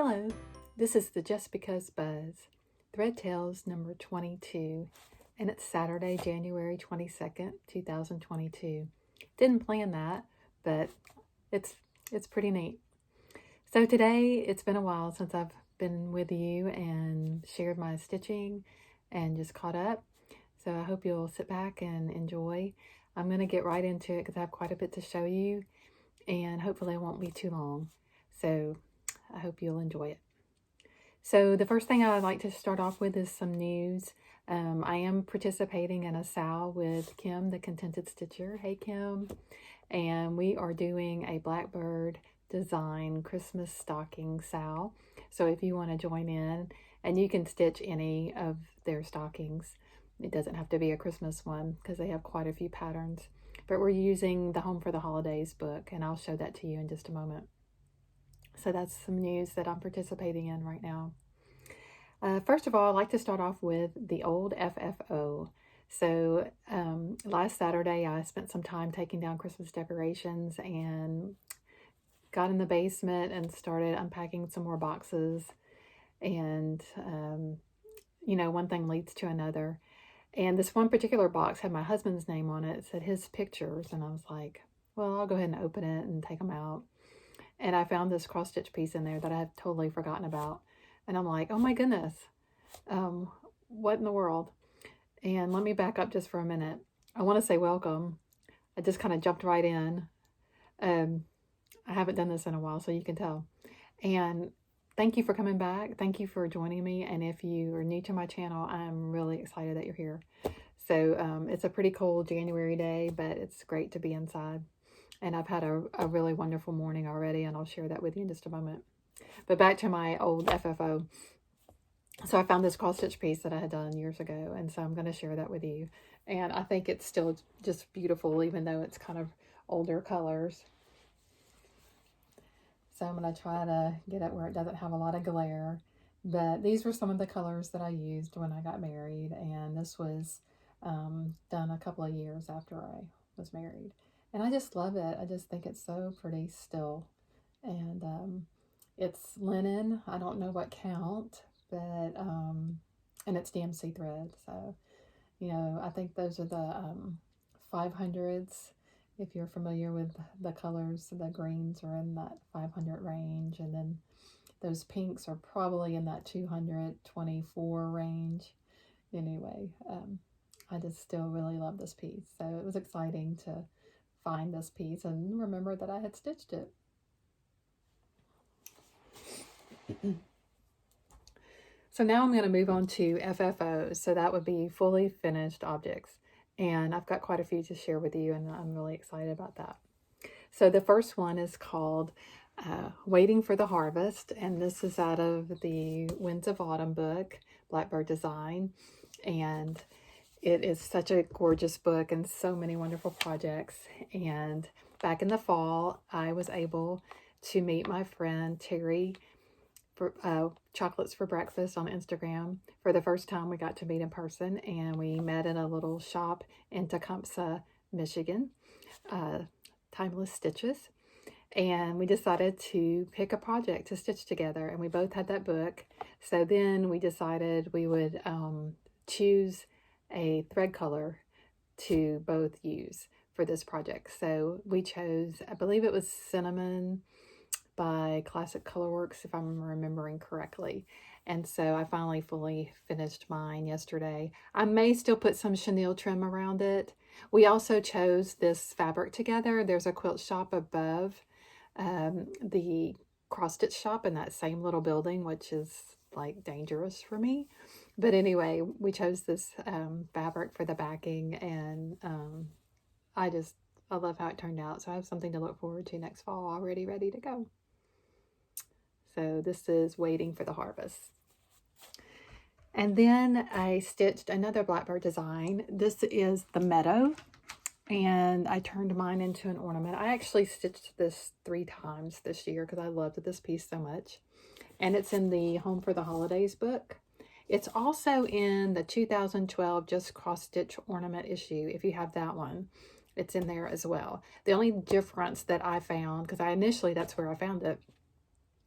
Hello, this is the Just Because Buzz, Thread Tales number 22, and it's Saturday, January 22nd, 2022. Didn't plan that, but it's pretty neat. So today, it's been a while since I've been with you and shared my stitching and just caught up. So I hope you'll sit back and enjoy. I'm going to get right into it because I have quite a bit to show you, and hopefully it won't be too long. So I hope you'll enjoy it. So the first thing I would like to start off with is some news. I am participating in a SAL with Kim, the Contented Stitcher. Hey, Kim. And we are doing a Blackbird design Christmas stocking SAL. So if you want to join in, and you can stitch any of their stockings. It doesn't have to be a Christmas one because they have quite a few patterns. But we're using the Home for the Holidays book, and I'll show that to you in just a moment. So that's some news that I'm participating in right now. First of all, I'd like to start off with the old FFO. So last Saturday, I spent some time taking down Christmas decorations and got in the basement and started unpacking some more boxes. And, one thing leads to another. And this one particular box had my husband's name on it. It said his pictures. And I was like, well, I'll go ahead and open it and take them out. And I found this cross-stitch piece in there that I had totally forgotten about. And I'm like, oh my goodness, what in the world? And let me back up just for a minute. I want to say welcome. I just kind of jumped right in. I haven't done this in a while, so you can tell. And thank you for coming back. Thank you for joining me. And if you are new to my channel, I'm really excited that you're here. So it's a pretty cold January day, but it's great to be inside. And I've had a really wonderful morning already, and I'll share that with you in just a moment. But back to my old FFO. So I found this cross-stitch piece that I had done years ago, and so I'm going to share that with you. And I think it's still just beautiful, even though it's kind of older colors. So I'm going to try to get it where it doesn't have a lot of glare. But these were some of the colors that I used when I got married, and this was done a couple of years after I was married. And I just love it. I just think it's so pretty still. And it's linen. I don't know what count, but, and it's DMC thread. So, I think those are the 500s. If you're familiar with the colors, the greens are in that 500 range. And then those pinks are probably in that 224 range. Anyway, I just still really love this piece. So it was exciting to find this piece and remember that I had stitched it. So now I'm going to move on to FFOs. So that would be fully finished objects. And I've got quite a few to share with you, and I'm really excited about that. So the first one is called Waiting for the Harvest. And this is out of the Winds of Autumn book, Blackbird Design. And it is such a gorgeous book and so many wonderful projects. And back in the fall, I was able to meet my friend Terry for Chocolates for Breakfast on Instagram. For the first time, we got to meet in person, and we met in a little shop in Tecumseh, Michigan, Timeless Stitches. And we decided to pick a project to stitch together, and we both had that book. So then we decided we would choose a thread color to both use for this project. So we chose, I believe it was Cinnamon by Classic Colorworks, if I'm remembering correctly. And so I finally fully finished mine yesterday. I may still put some chenille trim around it. We also chose this fabric together. There's a quilt shop above the cross stitch shop in that same little building, which is like dangerous for me. But anyway, we chose this fabric for the backing, and I love how it turned out. So I have something to look forward to next fall, already ready to go. So this is Waiting for the Harvest. And then I stitched another Blackbird design. This is the Meadow, and I turned mine into an ornament. I actually stitched this 3 times this year because I loved this piece so much. And it's in the Home for the Holidays book. It's also in the 2012 Just Cross Stitch Ornament issue, if you have that one. It's in there as well. The only difference that I found, because initially that's where I found it,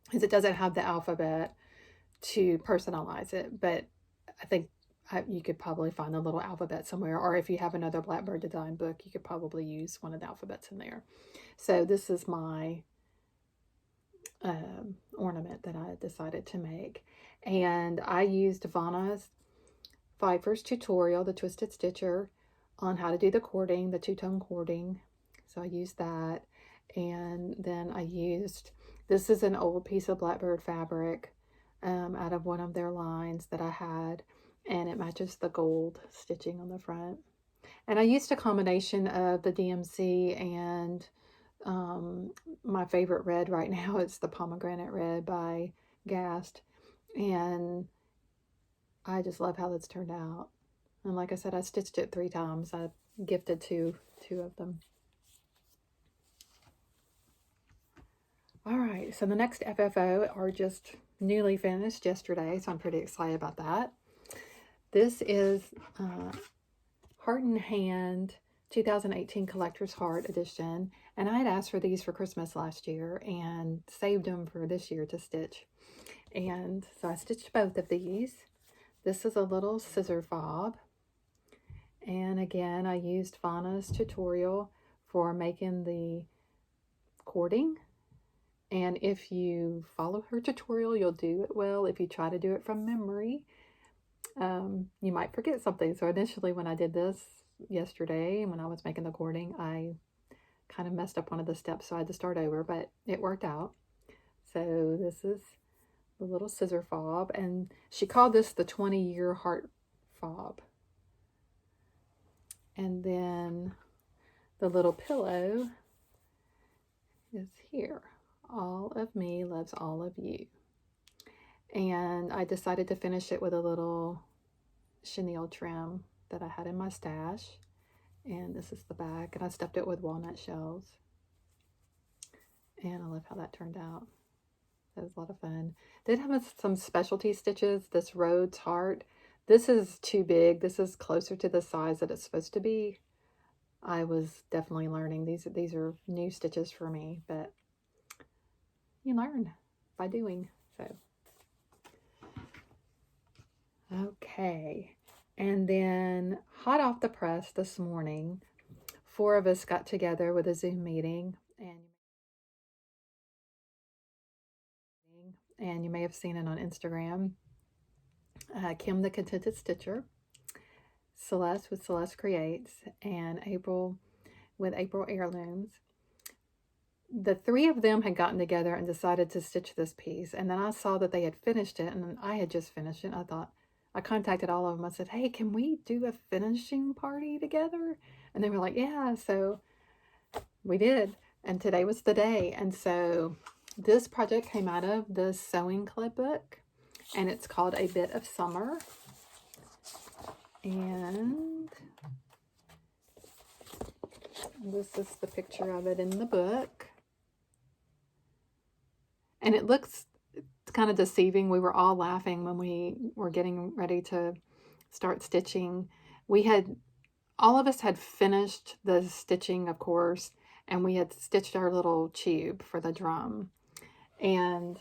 because it doesn't have the alphabet to personalize it, but I think you could probably find the little alphabet somewhere, or if you have another Blackbird design book, you could probably use one of the alphabets in there. So this is my ornament that I decided to make, and I used Vanna's Pfeiffer's tutorial, the Twisted Stitcher, on how to do the cording, the two-tone cording. So I used that, and then I used, this is an old piece of Blackbird fabric out of one of their lines that I had, and it matches the gold stitching on the front. And I used a combination of the DMC and my favorite red right now is the Pomegranate Red by Gast, and I just love how this turned out. And like I said, I stitched it 3 times. I gifted two of them. All right, so the next FFO are just newly finished yesterday, so I'm pretty excited about that. This is Heart in Hand 2018 Collector's Heart Edition, and I had asked for these for Christmas last year and saved them for this year to stitch. And so I stitched both of these. This is a little scissor fob. And again, I used Vanna's tutorial for making the cording. And if you follow her tutorial, you'll do it well. If you try to do it from memory, you might forget something. So initially when I did this yesterday, when I was making the cording, I kind of messed up one of the steps, so I had to start over, but it worked out. So this is the little scissor fob, and she called this the 20-year heart fob. And then the little pillow is here. All of me loves all of you. And I decided to finish it with a little chenille trim that I had in my stash. And this is the back, and I stuffed it with walnut shells. And I love how that turned out. That was a lot of fun. Did have some specialty stitches. This Rhodes heart. This is too big. This is closer to the size that it's supposed to be. I was definitely learning. These are new stitches for me, but you learn by doing. So, okay. And then hot off the press this morning, 4 of us got together with a Zoom meeting, and you may have seen it on Instagram. Kim the Contented Stitcher, Celeste with Celeste Creates, and April with April Heirlooms. The 3 of them had gotten together and decided to stitch this piece, and then I saw that they had finished it, and I had just finished it. I contacted all of them. I said, hey, can we do a finishing party together? And they were like, yeah. So we did, and today was the day. And so this project came out of the Sewing Club book, and it's called A Bit of Summer. And this is the picture of it in the book. And it looks kind of deceiving. We were all laughing when we were getting ready to start stitching. All of us had finished the stitching, of course, and we had stitched our little tube for the drum. And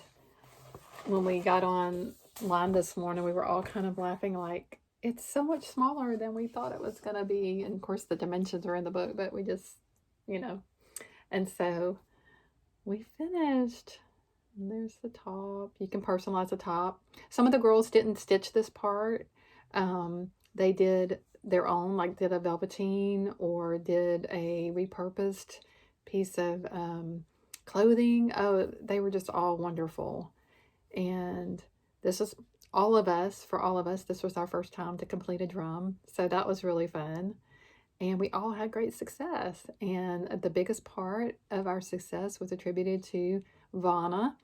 when we got online this morning, we were all kind of laughing like, it's so much smaller than we thought it was going to be. And of course the dimensions are in the book, but we just, and so we finished. And there's the top. You can personalize the top. Some of the girls didn't stitch this part. They did their own, like did a velveteen or did a repurposed piece of clothing. Oh, they were just all wonderful. And this is for all of us, this was our first time to complete a drum. So that was really fun. And we all had great success. And the biggest part of our success was attributed to Vanna,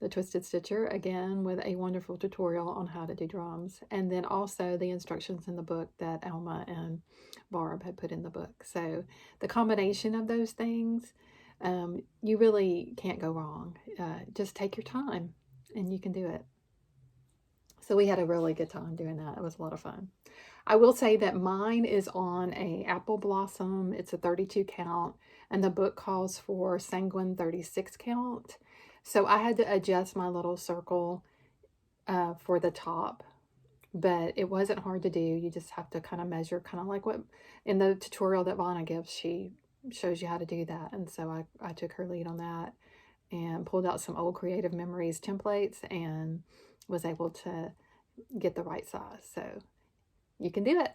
the Twisted Stitcher, again, with a wonderful tutorial on how to do drums. And then also the instructions in the book that Alma and Barb had put in the book. So the combination of those things, you really can't go wrong. Just take your time and you can do it. So we had a really good time doing that. It was a lot of fun. I will say that mine is on a apple blossom. It's a 32 count, and the book calls for sanguine 36 count. So I had to adjust my little circle for the top, but it wasn't hard to do. You just have to kind of measure, kind of like what in the tutorial that Vonna gives, she shows you how to do that. And so I took her lead on that and pulled out some old Creative Memories templates and was able to get the right size. So you can do it.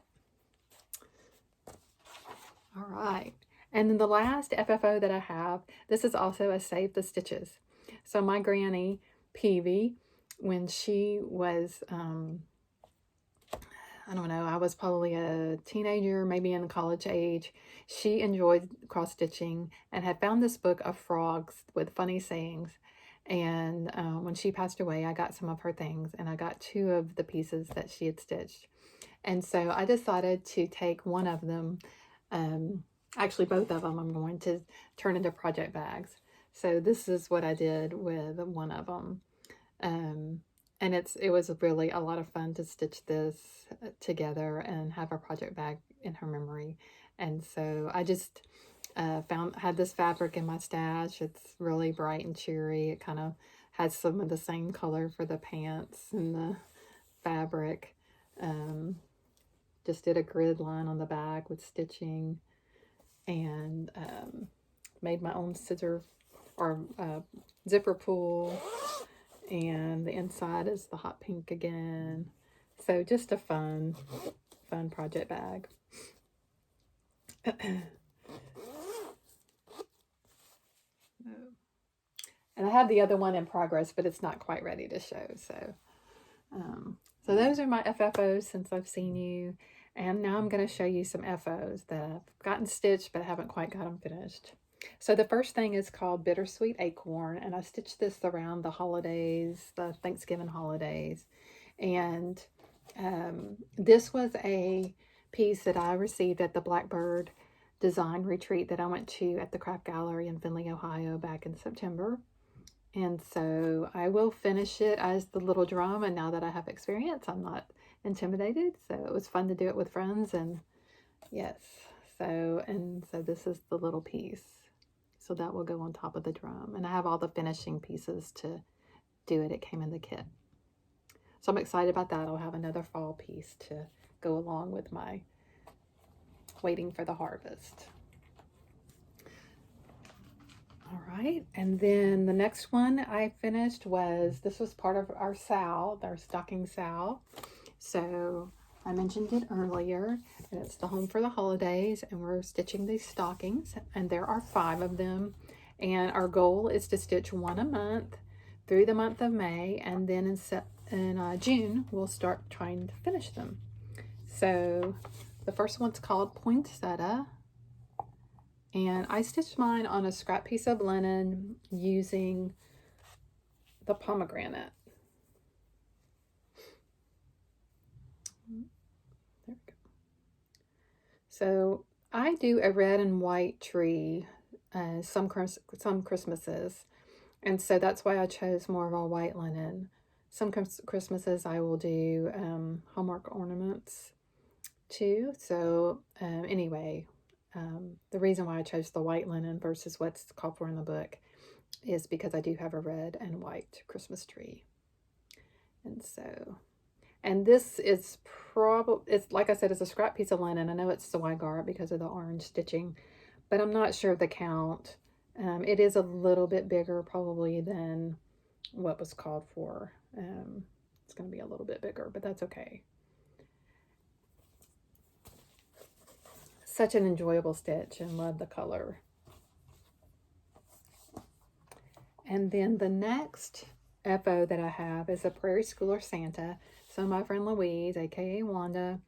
All right. And then the last FFO that I have, this is also a Save the Stitches. So my granny, Peavy, when she was, I don't know, I was probably a teenager, maybe in college age, she enjoyed cross stitching and had found this book of frogs with funny sayings. And when she passed away, I got some of her things, and I got 2 of the pieces that she had stitched. And so I decided to take one of them, actually both of them I'm going to turn into project bags. So this is what I did with one of them. And it was really a lot of fun to stitch this together and have a project bag in her memory. And so I just had this fabric in my stash. It's really bright and cheery. It kind of has some of the same color for the pants and the fabric. Just did a grid line on the back with stitching, and made my own scissor or zipper pull. And the inside is the hot pink again. So just a fun project bag. And I have the other one in progress, but it's not quite ready to show. So those are my FFOs since I've seen you. And now I'm going to show you some FOs that I've gotten stitched, but I haven't quite got them finished. So the first thing is called Bittersweet Acorn, and I stitched this around the holidays, the Thanksgiving holidays. And this was a piece that I received at the Blackbird Design Retreat that I went to at the Craft Gallery in Findlay, Ohio back in September. And so I will finish it as the little drum, and now that I have experience, I'm not intimidated. So it was fun to do it with friends, and yes. So this is the little piece. So that will go on top of the drum. And I have all the finishing pieces to do it. It came in the kit. So I'm excited about that. I'll have another fall piece to go along with my waiting for the harvest. All right. And then the next one I finished this was part of our SAL, our stocking SAL. So I mentioned it earlier, and it's the Home for the Holidays, and we're stitching these stockings, and there are 5 of them, and our goal is to stitch 1 a month through the month of May, and then in June we'll start trying to finish them. So the first one's called Poinsettia, and I stitched mine on a scrap piece of linen using the pomegranate. There we go. So I do a red and white tree some Christmases, and so that's why I chose more of a white linen. Some Christmases I will do Hallmark ornaments too. So anyway, the reason why I chose the white linen versus what's called for in the book is because I do have a red and white Christmas tree. And this is it's like I said, it's a scrap piece of linen. I know it's Zweigart because of the orange stitching, but I'm not sure of the count. It is a little bit bigger probably than what was called for. It's going to be a little bit bigger, but that's okay. Such an enjoyable stitch, and love the color. And then the next FO that I have is a Prairie Schooler Santa. So my friend Louise, aka Wanda,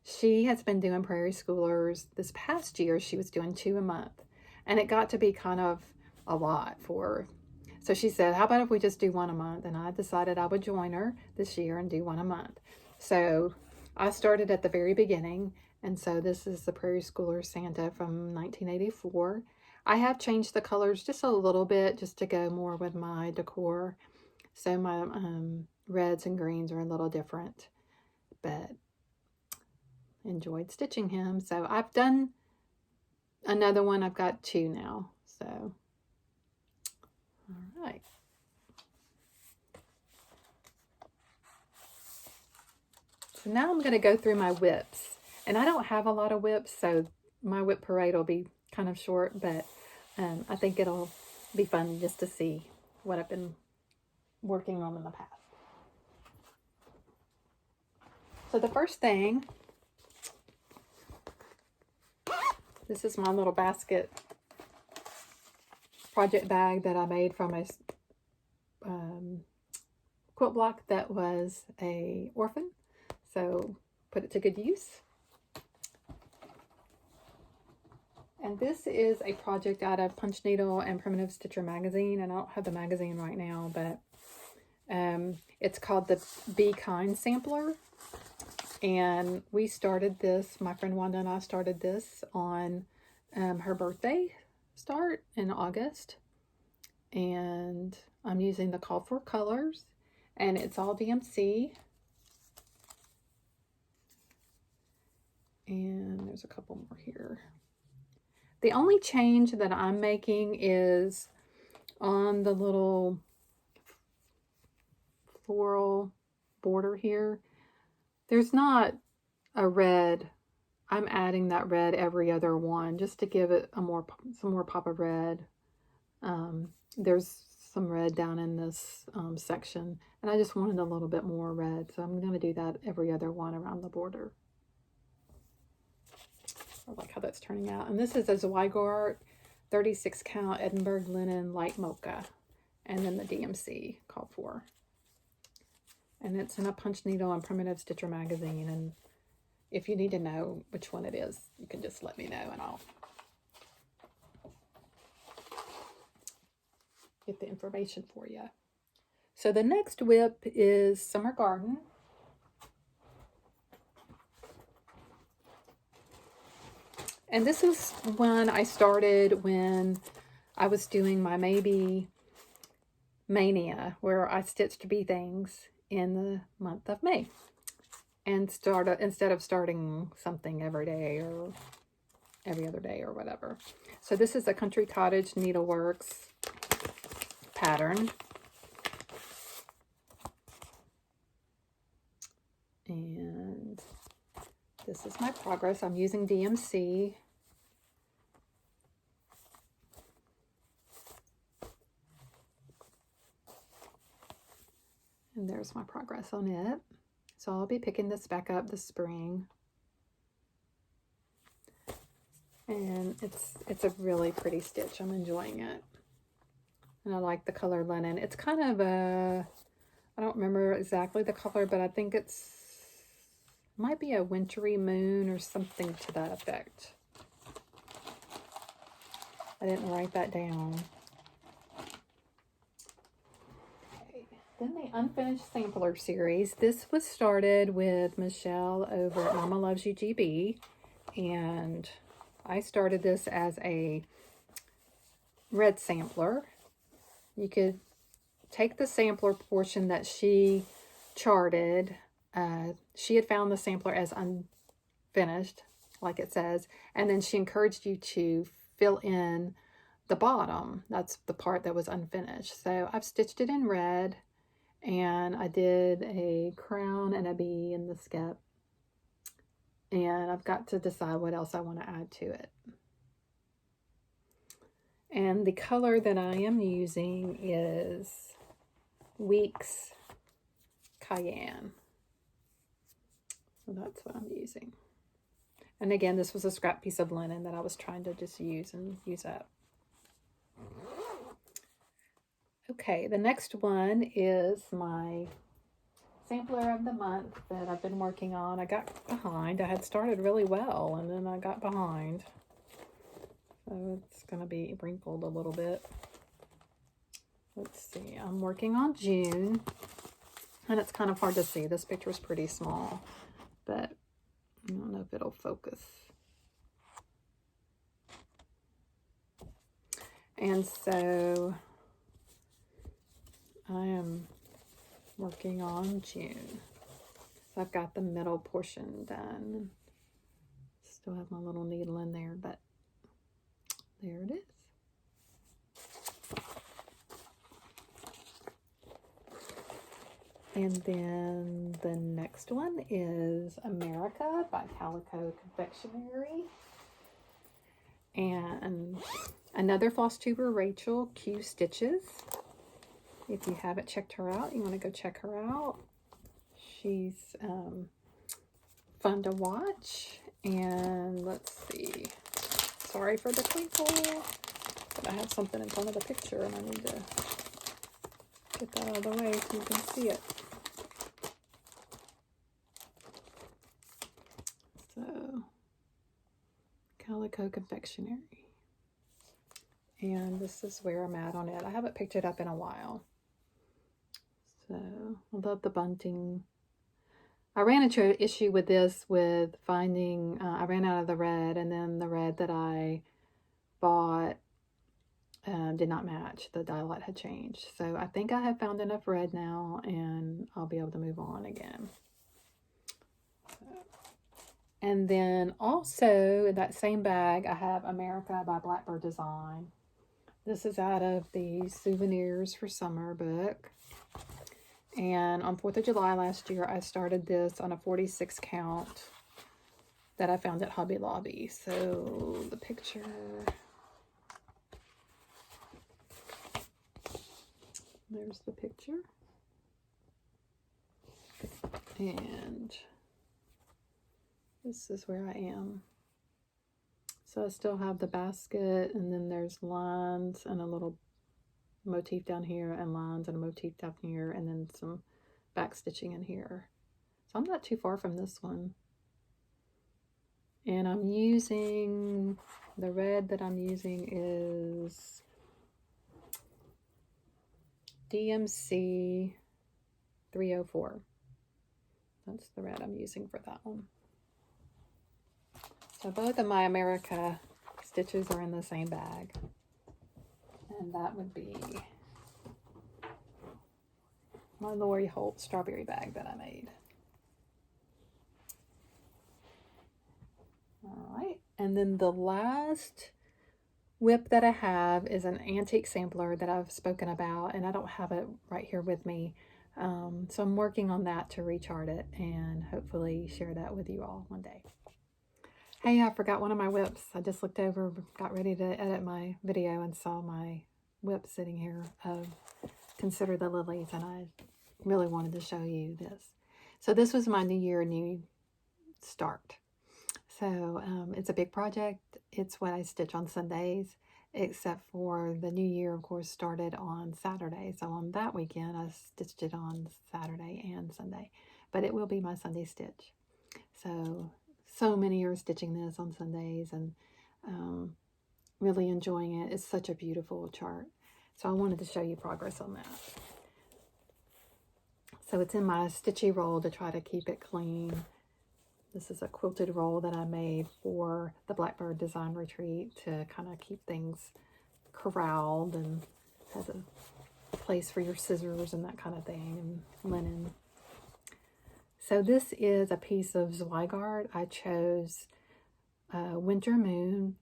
she has been doing Prairie Schoolers. This past year, she was doing 2 a month, and it got to be kind of a lot for her. So she said, how about if we just do 1 a month? And I decided I would join her this year and do 1 a month. So I started at the very beginning, and so this is the Prairie Schooler Santa from 1984. I have changed the colors just a little bit just to go more with my decor. So my reds and greens are a little different, but enjoyed stitching him. So I've done another one. I've got 2 now. So, all right. So now I'm going to go through my whips. And I don't have a lot of whips, so my whip parade will be kind of short, but I think it'll be fun just to see what I've been working on in the past. So the first thing, this is my little basket project bag that I made from a quilt block that was a orphan. So put it to good use. And this is a project out of Punch Needle and Primitive Stitcher magazine. And I don't have the magazine right now, but it's called the Be Kind Sampler. And we started this, my friend Wanda and I started this on her birthday start in August. And I'm using the Call for colors. And it's all DMC. And there's a couple more here. The only change that I'm making is on the little floral border here. There's not a red. I'm adding that red every other one just to give it some more pop of red. There's some red down in this section, and I just wanted a little bit more red, so I'm going to do that every other one around the border. I like how that's turning out. And this is a Zweigart 36 count Edinburgh linen light mocha. And then the DMC called for. And it's in a Punch Needle and Primitive Stitcher magazine. And if you need to know which one it is, you can just let me know and I'll get the information for you. So the next whip is Summer Garden. And this is one I started when I was doing my Maybe Mania, where I stitched bee things in the month of May. And instead of starting something every day or every other day or whatever. So this is a Country Cottage Needleworks pattern. And this is my progress. I'm using DMC. And there's my progress on it. So I'll be picking this back up this spring. And it's a really pretty stitch. I'm enjoying it. And I like the color linen. It's kind of a, I don't remember exactly the color, but I think might be a wintry moon or something to that effect. I didn't write that down. Okay. Then the Unfinished Sampler series. This was started with Michelle over at Mama Loves You GB. And I started this as a red sampler. You could take the sampler portion that she charted. She had found the sampler as unfinished, like it says, and then she encouraged you to fill in the bottom. That's the part that was unfinished. So I've stitched it in red, and I did a crown and a bee in the skep, and I've got to decide what else I want to add to it. And the color that I am using is Weeks Cayenne. So that's what I'm using. And again, this was a scrap piece of linen that I was trying to just use up. Okay, the next one is my sampler of the month that I've been working on. I got behind. I had started really well, and then I got behind. So it's going to be wrinkled a little bit. Let's see. I'm working on June, and it's kind of hard to see. This picture is pretty small, but I don't know if it'll focus. And so I am working on June. So I've got the middle portion done. Still have my little needle in there, but there it is. And then the next one is America by Calico Confectionery. And another floss tuber, Rachel Q Stitches. If you haven't checked her out, you want to go check her out. She's fun to watch. And let's see. Sorry for the twinkle, but I have something in front of the picture and I need to get that out of the way so you can see it. So, Calico Confectionery. And this is where I'm at on it. I haven't picked it up in a while. So, I love the bunting. I ran into an issue with this with finding, I ran out of the red, and then the red that I bought did not match. The dye lot had changed. So I think I have found enough red now, and I'll be able to move on again. And then also in that same bag, I have America by Blackbird Design. This is out of the Souvenirs for Summer book. And on 4th of July last year, I started this on a 46 count that I found at Hobby Lobby. So the picture, there's the picture. And this is where I am. So I still have the basket, and then there's lines and a little motif down here, and lines and a motif down here, and then some back stitching in here. So I'm not too far from this one. And I'm using, the red that I'm using is DMC 304. That's the red I'm using for that one. So both of my America stitches are in the same bag. And that would be my Lori Holt strawberry bag that I made. All right. And then the last whip that I have is an antique sampler that I've spoken about, and I don't have it right here with me. So I'm working on that to rechart it and hopefully share that with you all one day. Hey, I forgot one of my whips. I just looked over, got ready to edit my video and saw my whip sitting here of Consider the Lilies, and I really wanted to show you this. So this was my New Year, New Start. So it's a big project. It's what I stitch on Sundays, except for the New Year, of course, started on Saturday. So on that weekend, I stitched it on Saturday and Sunday, but it will be my Sunday stitch. So many are stitching this on Sundays, and really enjoying it. It's such a beautiful chart. So I wanted to show you progress on that. So it's in my stitchy roll to try to keep it clean. This is a quilted roll that I made for the Blackbird Design Retreat to kind of keep things corralled, and has a place for your scissors and that kind of thing, and linen. So this is a piece of Zweigart. I chose Winter Moon,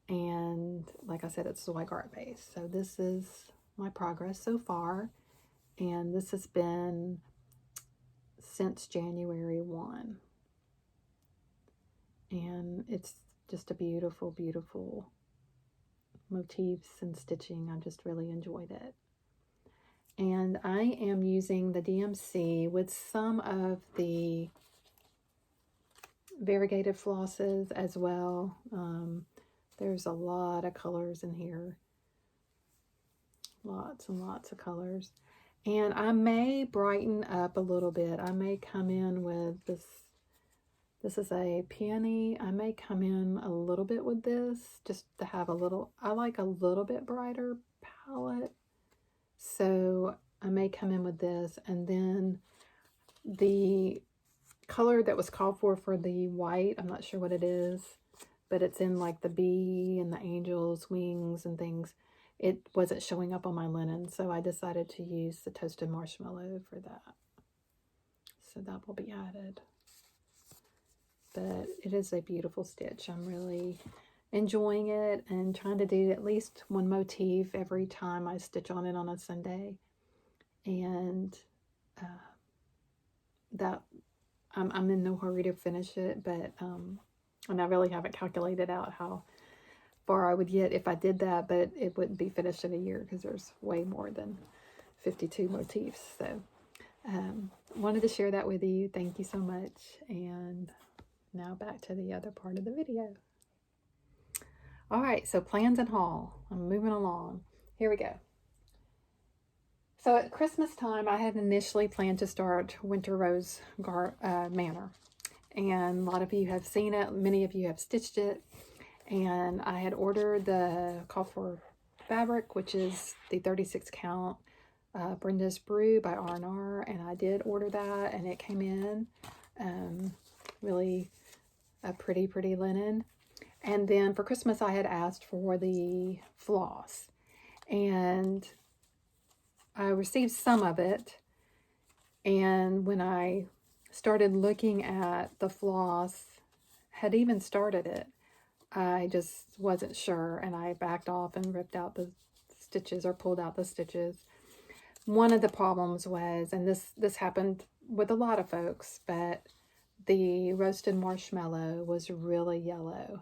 and like I said, it's Zweigart based. So this is my progress so far, and this has been since January 1. And it's just a beautiful, beautiful motifs and stitching. I just really enjoyed it. And I am using the DMC with some of the variegated flosses as well. There's a lot of colors in here. Lots and lots of colors. And I may brighten up a little bit. I may come in with this. This is a peony. I may come in a little bit with this just to have a little, I like a little bit brighter palette. So I may come in with this, and then the color that was called for the white, I'm not sure what it is, but it's in like the bee and the angel's wings and things. It wasn't showing up on my linen, so I decided to use the toasted marshmallow for that. So that will be added. But it is a beautiful stitch. I'm really enjoying it and trying to do at least one motif every time I stitch on it on a Sunday. And that I'm in no hurry to finish it, but and I really haven't calculated out how far I would get if I did that, but it wouldn't be finished in a year because there's way more than 52 motifs. So wanted to share that with you. Thank you so much. And now back to the other part of the video. All right, so plans and haul. I'm moving along. Here we go. So at Christmas time, I had initially planned to start Winter Rose Manor. And a lot of you have seen it. Many of you have stitched it. And I had ordered the call for fabric, which is the 36 count Brenda's Brew by R&R. And I did order that, and it came in. Really a pretty linen. And then for Christmas, I had asked for the floss. And I received some of it. And when I started looking at the floss, had even started it, I just wasn't sure. And I backed off and ripped out the stitches or pulled out the stitches. One of the problems was, and this happened with a lot of folks, but the roasted marshmallow was really yellow.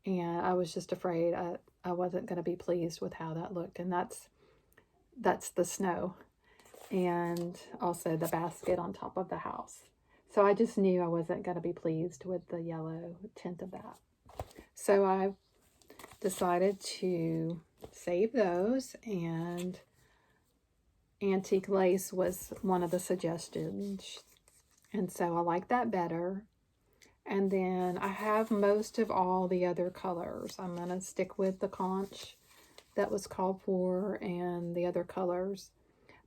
And I was just afraid I wasn't going to be pleased with how that looked. And that's the snow. And also the basket on top of the house. So I just knew I wasn't going to be pleased with the yellow tint of that. So I decided to save those, and antique lace was one of the suggestions. And so I like that better. And then I have most of all the other colors. I'm going to stick with the conch that was called for and the other colors.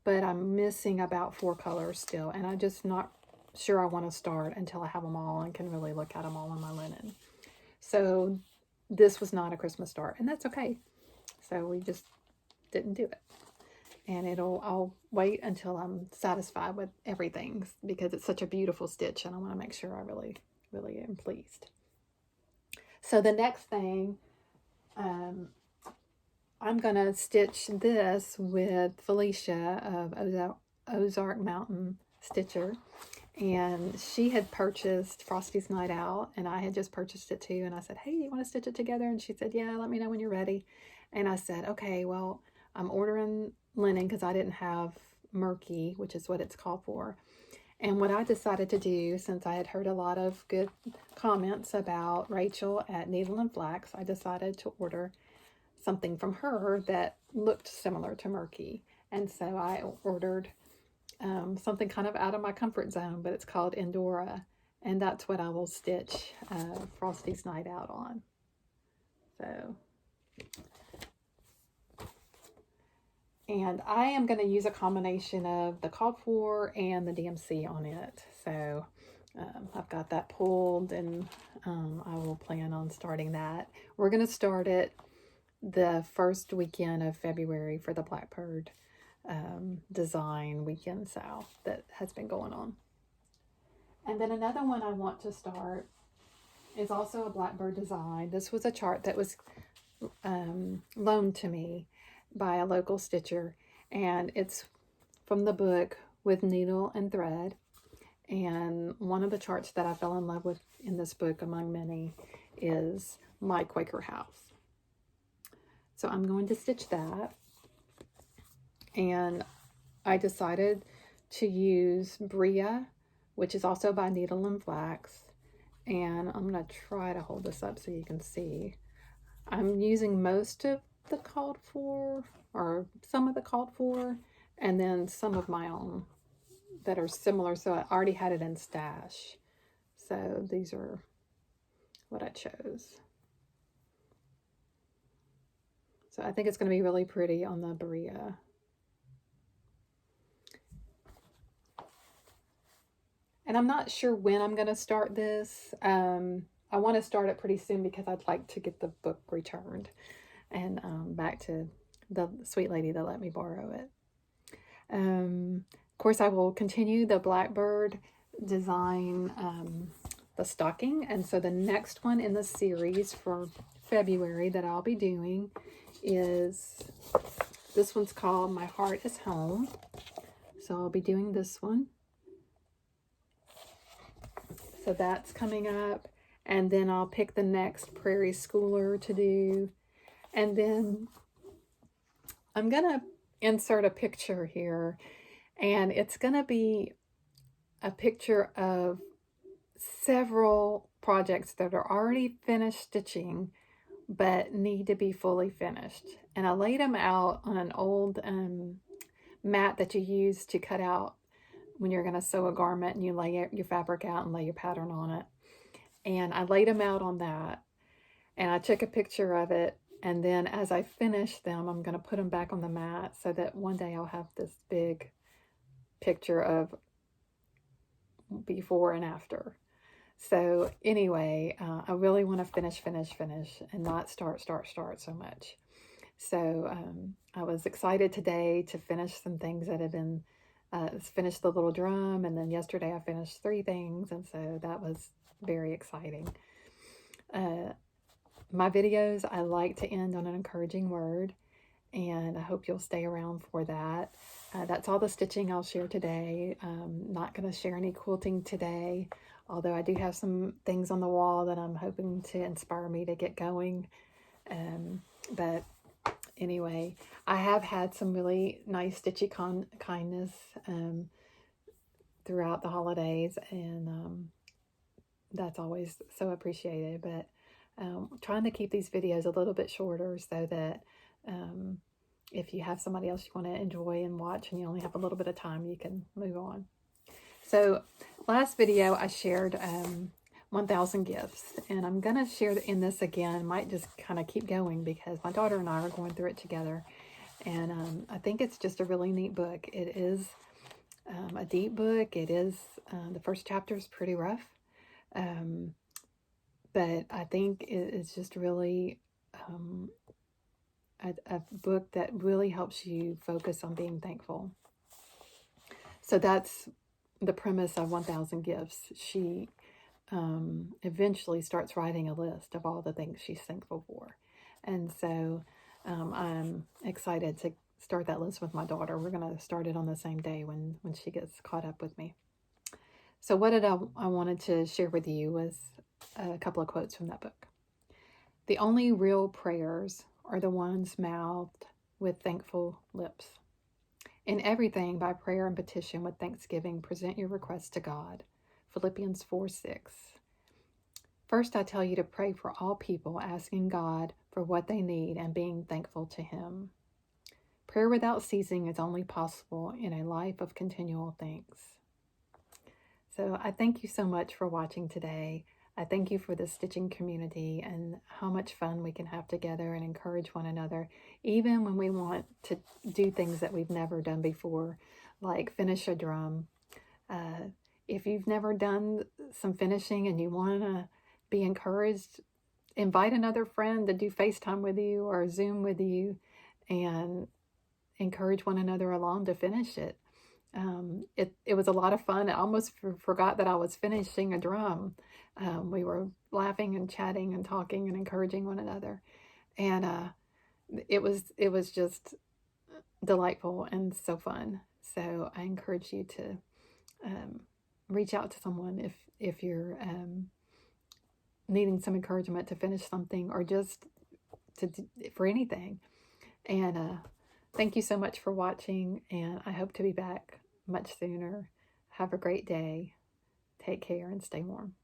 But I'm missing about 4 colors still. And I'm just not sure I want to start until I have them all and can really look at them all on my linen. So this was not a Christmas start. And that's okay. So we just didn't do it. And I'll wait until I'm satisfied with everything, because it's such a beautiful stitch and I want to make sure I really am pleased. So the next thing, I'm going to stitch this with Felicia of Ozark Mountain Stitcher. And she had purchased Frosty's Night Out, and I had just purchased it too. And I said, hey, you want to stitch it together? And she said, yeah, let me know when you're ready. And I said, okay, well, I'm ordering linen because I didn't have murky, which is what it's called for. And what I decided to do, since I had heard a lot of good comments about Rachel at Needle and Flax, I decided to order something from her that looked similar to murky. And so I ordered something kind of out of my comfort zone, but it's called Endora, and that's what I will stitch Frosty's Night Out on. So, and I am going to use a combination of the called for and the DMC on it. So I've got that pulled, and I will plan on starting that. We're going to start it the first weekend of February for the Blackbird design weekend sale that has been going on. And then another one I want to start is also a Blackbird design. This was a chart that was loaned to me by a local stitcher, and it's from the book With Needle and Thread. And one of the charts that I fell in love with in this book, among many, is My Quaker House. So I'm going to stitch that. And I decided to use Bria, which is also by Needle and Flax. And I'm going to try to hold this up so you can see. I'm using most of the called for, or some of the called for, and then some of my own that are similar. So I already had it in stash. So these are what I chose. So I think it's going to be really pretty on the Bria. And I'm not sure when I'm going to start this. I want to start it pretty soon because I'd like to get the book returned and back to the sweet lady that let me borrow it. Of course, I will continue the Blackbird design, the stocking. And so the next one in the series for February that I'll be doing is, this one's called My Heart is Home. So I'll be doing this one. So that's coming up. And then I'll pick the next Prairie Schooler to do. And then I'm going to insert a picture here. And it's going to be a picture of several projects that are already finished stitching but need to be fully finished. And I laid them out on an old mat that you use to cut out when you're going to sew a garment, and you lay your fabric out and lay your pattern on it. And I laid them out on that, and I took a picture of it, and then as I finish them, I'm going to put them back on the mat so that one day I'll have this big picture of before and after. So anyway, I really want to finish, and not start so much. So I was excited today to finish some things that had been, finished the little drum, and then yesterday I finished 3 things, and so that was very exciting. My videos, I like to end on an encouraging word, and I hope you'll stay around for that. That's all the stitching I'll share today. Not going to share any quilting today, although I do have some things on the wall that I'm hoping to inspire me to get going. But anyway, I have had some really nice stitchy kindness throughout the holidays, and that's always so appreciated. But trying to keep these videos a little bit shorter so that if you have somebody else you want to enjoy and watch and you only have a little bit of time, you can move on. So last video I shared 1,000 gifts, and I'm going to share in this again. Might just kind of keep going because my daughter and I are going through it together, and I think it's just a really neat book. It is a deep book. It is, the first chapter is pretty rough, but I think it's just really a book that really helps you focus on being thankful. So that's the premise of 1,000 Gifts. She eventually starts writing a list of all the things she's thankful for. And so I'm excited to start that list with my daughter. We're going to start it on the same day when she gets caught up with me. So what I wanted to share with you was a couple of quotes from that book. The only real prayers are the ones mouthed with thankful lips. In everything, by prayer and petition with thanksgiving, present your requests to God. Philippians 4:6. First, I tell you to pray for all people, asking God for what they need and being thankful to Him. Prayer without ceasing is only possible in a life of continual thanks. So I thank you so much for watching today. I thank you for the stitching community and how much fun we can have together and encourage one another, even when we want to do things that we've never done before, like finish a drum. If you've never done some finishing and you want to be encouraged, invite another friend to do FaceTime with you or Zoom with you and encourage one another along to finish it. It was a lot of fun. I almost forgot that I was finishing a drum. We were laughing and chatting and talking and encouraging one another. And it was just delightful and so fun. So I encourage you to reach out to someone if you're needing some encouragement to finish something or just for anything. And thank you so much for watching, and I hope to be back much sooner. Have a great day. Take care and stay warm.